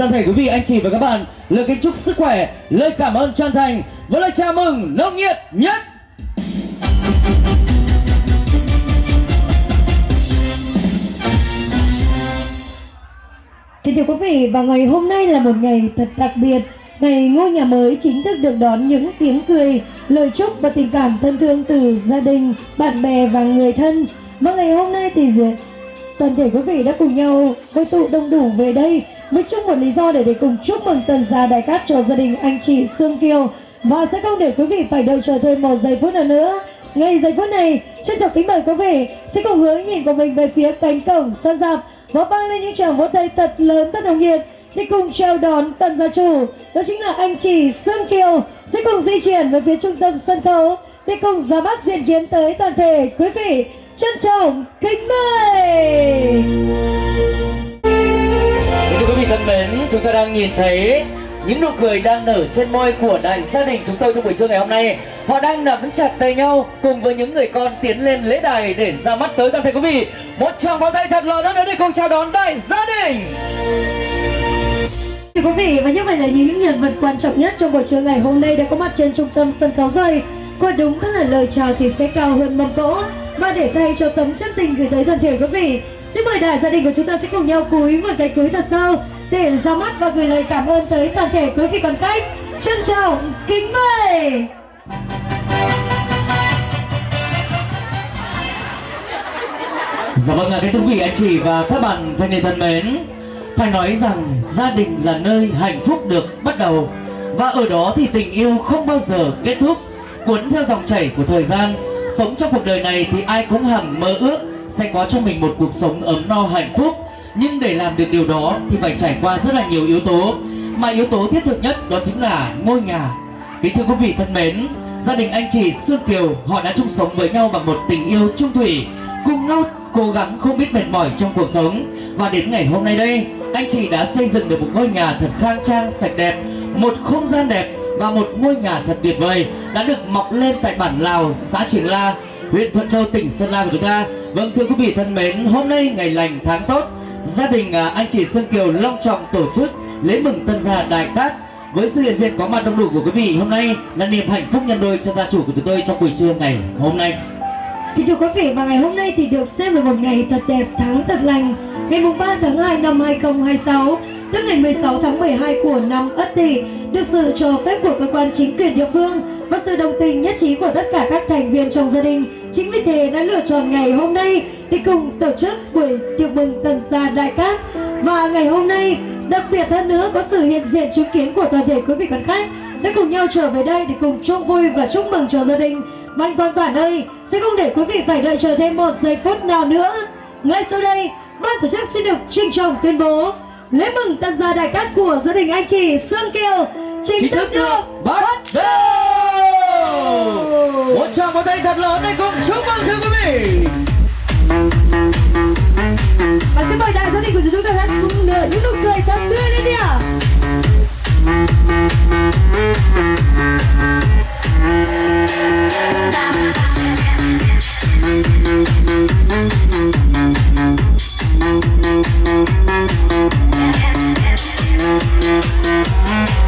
toàn thể quý vị, anh chị và các bạn lời kính chúc sức khỏe, lời cảm ơn chân thành và lời chào mừng nồng nhiệt nhất. Thưa quý vị, và ngày hôm nay là một ngày thật đặc biệt. Ngày ngôi nhà mới chính thức được đón những tiếng cười, lời chúc và tình cảm thân thương từ gia đình, bạn bè và người thân. Và ngày hôm nay thì toàn thể quý vị đã cùng nhau hội tụ đông đủ về đây với chung một lý do để cùng chúc mừng tân gia Đại Cát cho gia đình anh chị Sương Kiều. Và sẽ không để quý vị phải đợi chờ thêm một giây phút nào nữa. Ngay giây phút này, trân trọng kính mời quý vị sẽ cùng hướng nhìn của mình về phía cánh cổng sân rạp và vang lên những tràng vỗ tay thật lớn, thật nồng nhiệt để cùng chào đón tân gia chủ, đó chính là anh chị Sương Kiều, sẽ cùng di chuyển về phía trung tâm sân khấu để cùng ra mắt diện kiến tới toàn thể quý vị. Trân trọng kính mời. Thưa quý vị thân mến, chúng ta đang nhìn thấy những nụ cười đang nở trên môi của đại gia đình chúng tôi trong buổi trưa ngày hôm nay. Họ đang nắm chặt tay nhau cùng với những người con tiến lên lễ đài để ra mắt tới toàn thể quý vị. Một tràng pháo tay thật lớn nữa để cùng chào đón đại gia đình. Thưa quý vị, và như vậy là những nhân vật quan trọng nhất trong buổi trưa ngày hôm nay đã có mặt trên trung tâm sân khấu rồi. Quả đúng là lời chào thì sẽ cao hơn mâm cỗ. Và để thay cho tấm chân tình gửi tới toàn thể quý vị, xin mời đại gia đình của chúng ta sẽ cùng nhau cúi một cái cúi thật sâu để ra mắt và gửi lời cảm ơn tới toàn thể quý vị quan khách. Trân trọng kính mời. Dạ vâng ạ, kính thưa quý vị, anh chị và các bạn thanh niên thân mến, phải nói rằng gia đình là nơi hạnh phúc được bắt đầu, và ở đó thì tình yêu không bao giờ kết thúc. Cuốn theo dòng chảy của thời gian, sống trong cuộc đời này thì ai cũng hằng mơ ước sẽ có cho mình một cuộc sống ấm no hạnh phúc. Nhưng để làm được điều đó thì phải trải qua rất là nhiều yếu tố, mà yếu tố thiết thực nhất đó chính là ngôi nhà. Kính thưa quý vị thân mến, gia đình anh chị Sương Kiều họ đã chung sống với nhau bằng một tình yêu chung thủy, cùng nhau cố gắng không biết mệt mỏi trong cuộc sống. Và đến ngày hôm nay đây, anh chị đã xây dựng được một ngôi nhà thật khang trang, sạch đẹp, một không gian đẹp và một ngôi nhà thật tuyệt vời đã được mọc lên tại bản Lào, xã Triềng La, huyện Thuận Châu, tỉnh Sơn La của chúng ta. Vâng, thưa quý vị thân mến, hôm nay ngày lành tháng tốt, gia đình anh chị Sương Kiều long trọng tổ chức lễ mừng tân gia Đại Cát với sự hiện diện có mặt đông đủ của quý vị. Hôm nay là niềm hạnh phúc nhân đôi cho gia chủ của chúng tôi trong buổi trưa ngày hôm nay. Thì thưa quý vị, và ngày hôm nay thì được xem là một ngày thật đẹp, tháng thật lành. Ngày 3 tháng 2 năm 2026, tức ngày 16 tháng 12 của năm Ất Tỵ, được sự cho phép của cơ quan chính quyền địa phương và sự đồng tình nhất trí của tất cả các thành viên trong gia đình. Chính vì thế đã lựa chọn ngày hôm nay để cùng tổ chức buổi tiệc mừng tân gia Đại Cát. Và ngày hôm nay đặc biệt hơn nữa có sự hiện diện chứng kiến của toàn thể quý vị quan khách đã cùng nhau trở về đây để cùng chung vui và chúc mừng cho gia đình. Và anh Quang Toản ơi, sẽ không để quý vị phải đợi chờ thêm một giây phút nào nữa. Ngay sau đây, ban tổ chức xin được trinh trọng tuyên bố lễ mừng tân gia Đại Cát của gia đình anh chị Sương Kiều chính thức được bắt đầu. Một tràng pháo tay thật lớn để cùng chúc mừng thưa quý vị. Và xin mời đại gia đình của chúng ta cùng nở những nụ cười thật tươi lên đi ạ.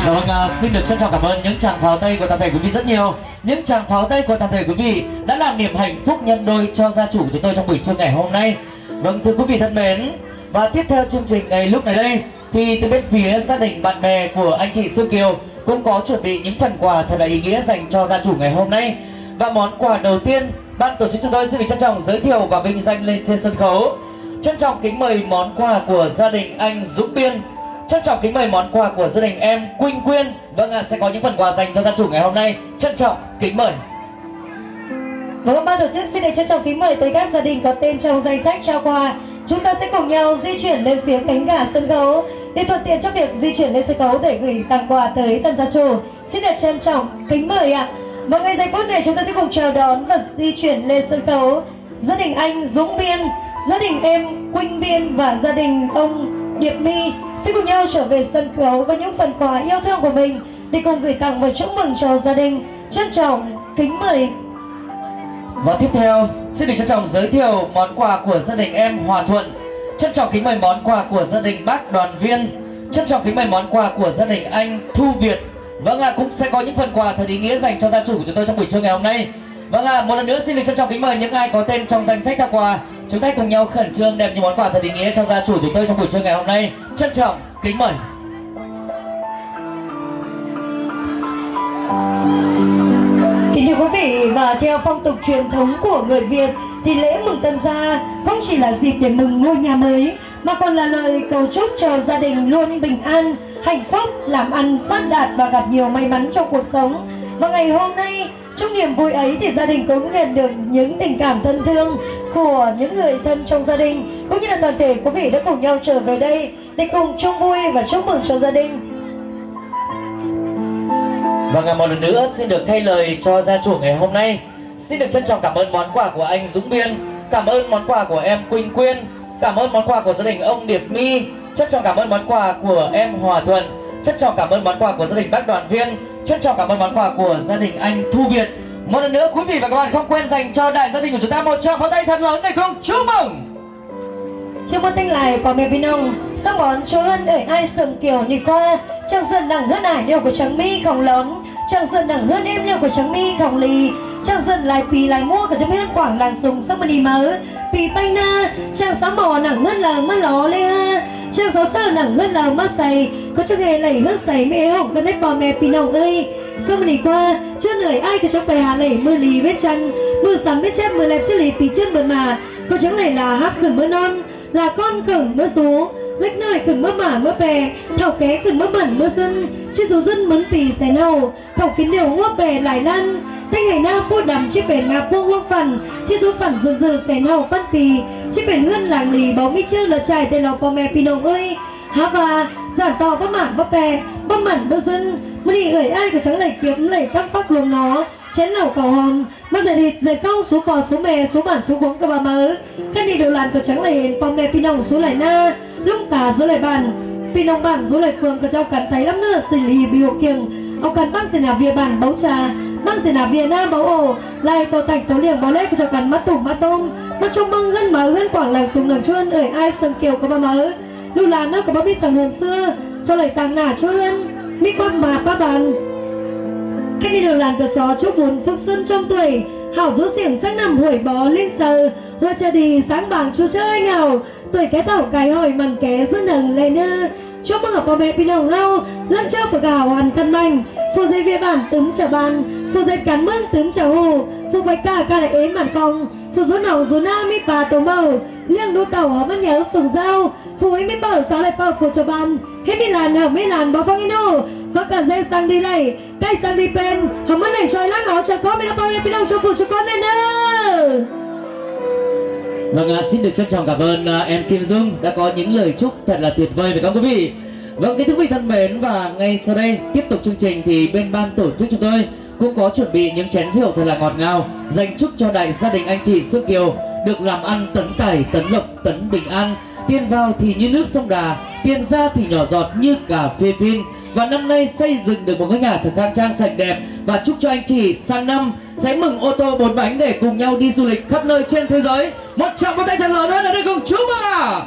Dạ vâng, xin được trân trọng cảm ơn những tràng pháo tay của toàn thể quý vị rất nhiều. Những tràng pháo tay của toàn thể quý vị đã làm niềm hạnh phúc nhân đôi cho gia chủ của chúng tôi trong buổi trưa ngày hôm nay. Vâng, thưa quý vị thân mến, và tiếp theo chương trình ngày lúc này đây thì từ bên phía gia đình bạn bè của anh chị Sương Kiều cũng có chuẩn bị những phần quà thật là ý nghĩa dành cho gia chủ ngày hôm nay. Và món quà đầu tiên, ban tổ chức chúng tôi xin được trân trọng giới thiệu và vinh danh lên trên sân khấu. Trân trọng kính mời món quà của gia đình anh Dũng Biên. Trân trọng kính mời món quà của gia đình em Quỳnh Quyên. Vâng ạ, sẽ có những phần quà dành cho gia chủ ngày hôm nay. Trân trọng kính mời. Vâng, ban tổ chức xin được trân trọng kính mời tới các gia đình có tên trong danh sách trao quà. Chúng ta sẽ cùng nhau di chuyển lên phía cánh gà sân khấu để thuận tiện cho việc di chuyển lên sân khấu để gửi tặng quà tới tân gia chủ. Xin được trân trọng kính mời ạ. Và ngay giây phút này chúng ta sẽ cùng chào đón và di chuyển lên sân khấu gia đình anh Dũng Biên, gia đình em Quỳnh Biên và gia đình ông Điệp My sẽ cùng nhau trở về sân khấu với những phần quà yêu thương của mình để cùng gửi tặng và chúc mừng cho gia đình. Trân trọng kính mời. Và tiếp theo xin được trân trọng giới thiệu món quà của gia đình em Hòa Thuận. Trân trọng kính mời món quà của gia đình bác Đoàn Viên. Trân trọng kính mời món quà của gia đình anh Thu Việt. Vâng ạ, cũng sẽ có những phần quà thật ý nghĩa dành cho gia chủ của chúng tôi trong buổi trưa ngày hôm nay. Vâng ạ, một lần nữa xin được trân trọng kính mời những ai có tên trong danh sách trao quà. Chúng ta cùng nhau khẩn trương đem những món quà thật ý nghĩa cho gia chủ chúng tôi trong buổi trưa ngày hôm nay. Trân trọng kính mời. Kính thưa quý vị, và theo phong tục truyền thống của người Việt thì lễ mừng tân gia không chỉ là dịp để mừng ngôi nhà mới mà còn là lời cầu chúc cho gia đình luôn bình an, hạnh phúc, làm ăn phát đạt và gặp nhiều may mắn trong cuộc sống. Và ngày hôm nay, trong niềm vui ấy thì gia đình cũng nhận được những tình cảm thân thương của những người thân trong gia đình, cũng như là toàn thể quý vị đã cùng nhau trở về đây để cùng chung vui và chúc mừng cho gia đình. Vâng, một lần nữa xin được thay lời cho gia chủ ngày hôm nay. Xin được trân trọng cảm ơn món quà của anh Dũng Biên, cảm ơn món quà của em Quỳnh Quyên, cảm ơn món quà của gia đình ông Điệp My, trân trọng cảm ơn món quà của em Hòa Thuận, trân trọng cảm ơn món quà của gia đình bác Đoàn Viên, trân trọng cảm ơn món quà của gia đình anh Thu Việt. Một lần nữa quý vị và các bạn không quên dành cho đại gia đình của chúng ta một tràng pháo tay thật lớn để cùng chúc mừng. Trước một tinh lại của mẹ Vinh Ông, sang món cho ơn ở ai sừng kiểu đi qua, chẳng dần nặng hơn ải liều của trắng mi khổng lớn, chẳng dần nặng hơn em liều của trắng mi khổng lì, chẳng dần lại pì lại mua của trắng mi hơn quảng làng sùng sắc mà đi mớ, pì bay na, chẳng sáu mò nặng hơn là má ló lê ha, chẳng sáu sao nặng hơn là má xày, có cho nghề lẩy hơn xày mẹ hổng cần hết bò mẹ Vinh Ông ơi. Sao mà đi qua, chưa người ai cái trong bài hà lẩy mưa lì bên chân, mưa sắn bên chép mưa lẹp chứ lì pì chân bờ mà, có chẳng lẩy là hấp khẩn mưa non, là con cẩn mưa số, lách nơi cẩn mưa mả mưa bè, thảo ké cẩn mưa bẩn mưa dân, chứ số dân mấn pì xé nào, khẩu kín đều ngua bè lại lăn, thanh ngày na bút đầm chiếc bền ngạp buông hoang phần, chứ số phần dần dần xé nào bắt pì, chiếc bền hươn làng lì báo mi chưa là trải tên lò bò mẹ pì nồng ơi, há và giản to bắp mả bắp bè, bắp mẩn mưa dân. Mà đi gửi ai của trắng lẩy kiếm lẩy cắp phát luồng nó chén lẩu cầu hòm mà dệt thịt dệt câu số bò số mè số bản số cuống cả bà mớ các đi đồ làn của trắng lẩy hền bò mè pinong số lại na lung tà số lại bàn pinong bản số lại phường của cháu cắn thấy lắm nữa xử lý biểu kiềng ông cắn bác gì nào vía bản bấu trà bác gì nào vía na bấu ổ lại tổ tạch tổ liềng bó lét của cháu cắn mắt tủng mắt tôm mà trông măng gân mở gân quảng làng sùng đường chuôn ở ai sừng kiều của bà mớ lưu làn nó của bà biết sằng hơn xưa sau lại tàng nả chuôn mít bắp mà ba bàn cái đi đường làn cờ gió chúc buồn phước xuân trong tuổi hảo rú xiềng sáng nằm hủi bó lên sờ hoa cha đi sáng bảng chú chơi ngào tuổi cái thảo cái hỏi mần ké dân hằng lệ nơ chúc mừng ở bò mẹ pin hồng hao lăng trao phở gạo hoàn cân manh phụ dây việt bản túm chả bàn phụ dây cán mương túm chả hồ phụ bạch ca lại ếm bản cong phụ rú nòng rú na mít bà tổ màu liêng đu tàu hở mắt nhớ sùng dao phụ ấy mít bờ sáu lại bao phụ cho bàn hết đi làn hở mấy làn bao phong ino và cả dây sang đi này cây sang đi pen hở mắt này trôi láng áo cho con mình đã bao em đâu cho phụ cho con lên nè. Vâng, xin được trân trọng cảm ơn em Kim Dung đã có những lời chúc thật là tuyệt vời với các quý vị. Vâng, kính thưa quý vị thân mến, và ngay sau đây tiếp tục chương trình thì bên ban tổ chức chúng tôi cũng có chuẩn bị những chén rượu thật là ngọt ngào dành chúc cho đại gia đình anh chị Sương Kiều được làm ăn tấn tài tấn lộc tấn bình an, tiền vào thì như nước sông Đà, tiền ra thì nhỏ giọt như cà phê phin. Và năm nay xây dựng được một ngôi nhà thật khang trang sạch đẹp, và chúc cho anh chị sang năm sẽ mừng ô tô 4 bánh để cùng nhau đi du lịch khắp nơi trên thế giới. Một tràng pháo tay thật lớn hơn để cùng chúc mừng ạ.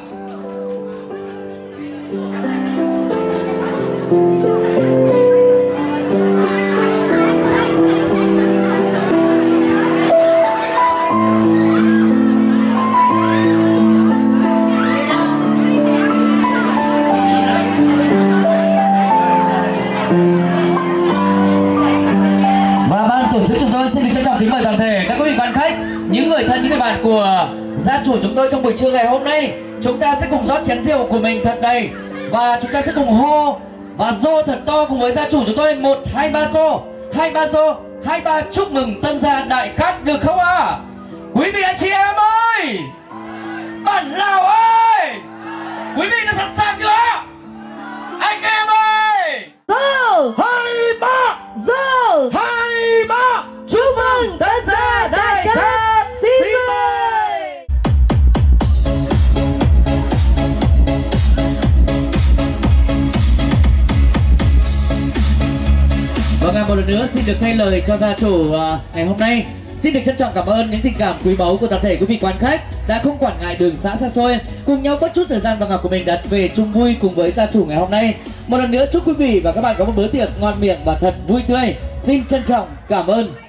Kính mời toàn thể các quý vị quan khách, những người thân, những người bạn của gia chủ chúng tôi trong buổi trưa ngày hôm nay, chúng ta sẽ cùng rót chén rượu của mình thật đầy và chúng ta sẽ cùng hô và rô thật to cùng với gia chủ chúng tôi 1, 2, 3 xô, 2, 3 xô, 2, 3 chúc mừng tân gia đại cát được không ạ? Quý vị anh chị em ơi, bản Lào ơi, quý vị đã sẵn sàng chưa? Anh em ơi, Rô 2, 3, Rô 2, 3. chúc mừng tân gia đại cát xin mời. Vâng, một lần nữa xin được thay lời cho gia chủ ngày hôm nay. Xin được trân trọng cảm ơn những tình cảm quý báu của tập thể quý vị quan khách đã không quản ngại đường xã xa xôi, cùng nhau bất chút thời gian và ngọc của mình đặt về chung vui cùng với gia chủ ngày hôm nay. Một lần nữa chúc quý vị và các bạn có một bữa tiệc ngon miệng và thật vui tươi. Xin trân trọng cảm ơn.